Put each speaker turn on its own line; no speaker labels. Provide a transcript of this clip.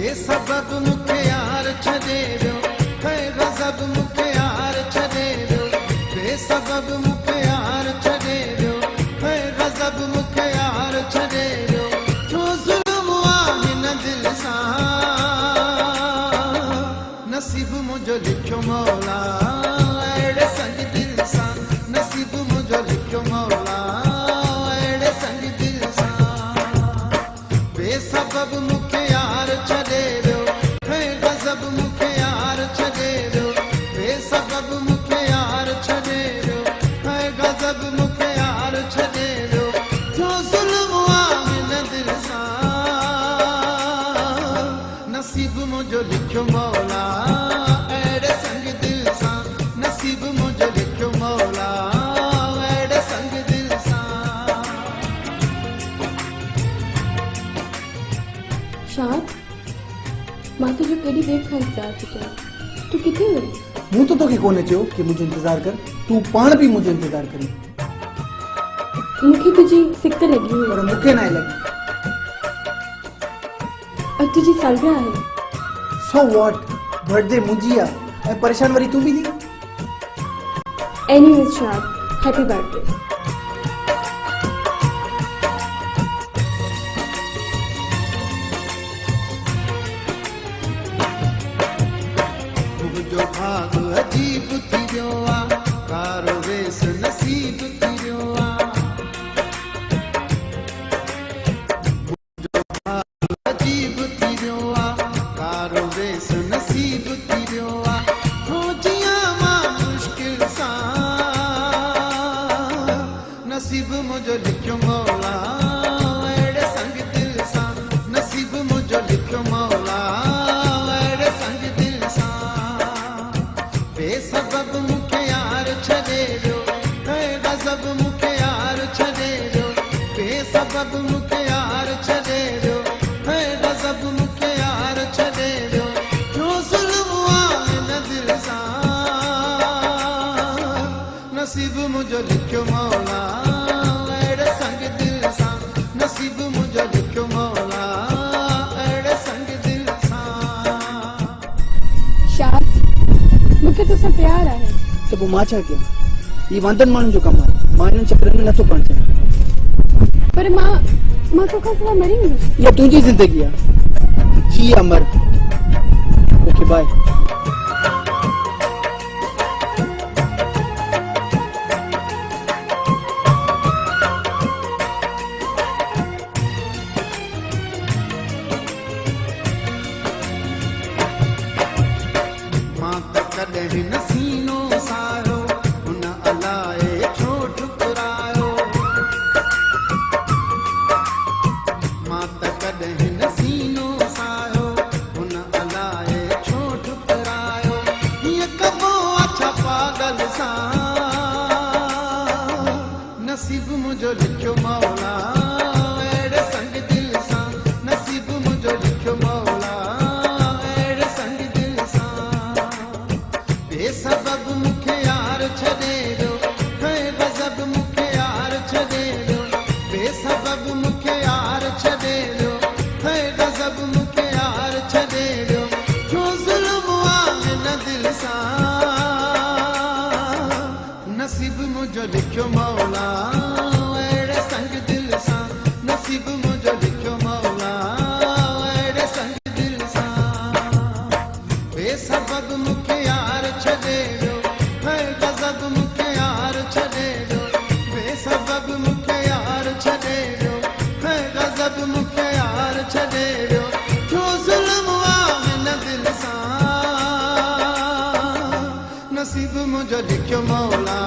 बेसबब मुखे यार छॾे वियो है गज़ब मुखे यार छॾे वियो बेसबब मुखे यार छॾे वियो है गज़ब मुखे यार छॾे वियो छो ज़ुल्म आहे हिन दिलि सां नसीब मुंहिंजो लिखियो मौला अहिड़े संग दिलि सां नसीब मुंहिंजो लिखियो मौला अहिड़े संग दिलि सां बेसबब मुखे यार छॾे वियो है गज़ब मुखे यार छॾे वियो बेसबब मुखे यार छॾे वियो है गज़ब मुखे यार छॾे वियो छो ज़ुल्म आहे हिन दिलि सां नसीब मुंहिंजो लिखियो मौला अहिड़े संग दिलि सां नसीब मुंहिंजो लिखियो मौला अहिड़े संग दिलि सां
शाद मां तुझे केॾी देर खां इंतज़ार थी कयां तूं किथे वई
मूं तो तोखे कोन्हे चयो कि मुंहिंजो इंतज़ार कर तूं पाण बि मुंहिंजो इंतज़ार करी
मूंखे तुंहिंजी सिक लॻी हुई
पर मूंखे न लॻी
अॼु तुंहिंजी सालगिरह आहे
सो वॉट बर्थडे मुंहिंजी आहे ऐं परेशान वरी तूं बि थी
एनीवेज शाद हैप्पी बर्थडे
मुंहिंजो भाग अजीब थी वियो आहे कारो वेस नसीब थी वियो आहे मुंहिंजो भाग अजीब थी वियो आहे कारो वेस नसीब थी वियो आहे हो जियां मां मुश्किल सां नसीब मुंहिंजो लिखियो मौला अहिड़े संग दिलि सां नसीब मुंहिंजो लिखियो मौला अहिड़े संग दिलि सां बेसबब मुखे यार छॾे वियो है गज़ब मुखे यार छॾे वियो बेसबब मुखे यार छॾे वियो है गज़ब मुखे यार छॾे वियो छो ज़ुल्म आहे हिन दिलि सां नसीब मुंहिंजो लिखियो मौला अहिड़े संग दिलि सां नसीब मुंहिंजो लिखियो मौला अहिड़े संग दिलि सां
शाद मूंखे तोसां प्यार आहे
त पोइ मां छा कयां ही वांदनि माण्हुनि जो कमु आहे मां हिननि चकरनि में नथो पढ़णु चाहियां
पर मां तोखां सवाइ मरी वेंदुसि
इहा तुंहिंजी ज़िंदगी आहे जी या मर ओके बाय
मां त कॾहिं न सीनो सायो हुन अलाए छो ठुकरायो मां त कॾहिं न सीनो सायो हुन अलाए छो ठुकरायो हीअं कबो अच्छा पागल सां नसीब मुंहिंजो लिखियो मौला अहिड़े संग दिलि सां नसीब मुंहिंजो लिखियो मौला अहिड़े संग दिलि सां बेसबब मुखे यार छॾे वियो है गज़ब मुखे यार छॾे वियो बेसबब मुखे यार छॾे वियो है गज़ब मुखे यार छॾे वियो छो ज़ुल्म आहे हिन दिलि सां नसीब मुंहिंजो लिखियो मौला अहिड़े संग दिलि सां नसीब मुंहिंजो लिखियो मौला अहिड़े संग दिलि सां बेसबब मुखे यार छॾे वियो है गज़ब मुखे यार छॾे वियो बेसबब मुखे यार छॾे वियो है गज़ब मुखे यार छॾे वियो छो ज़ुल्म आहे हिन दिलि सां नसीब मुंहिंजो लिखियो मौला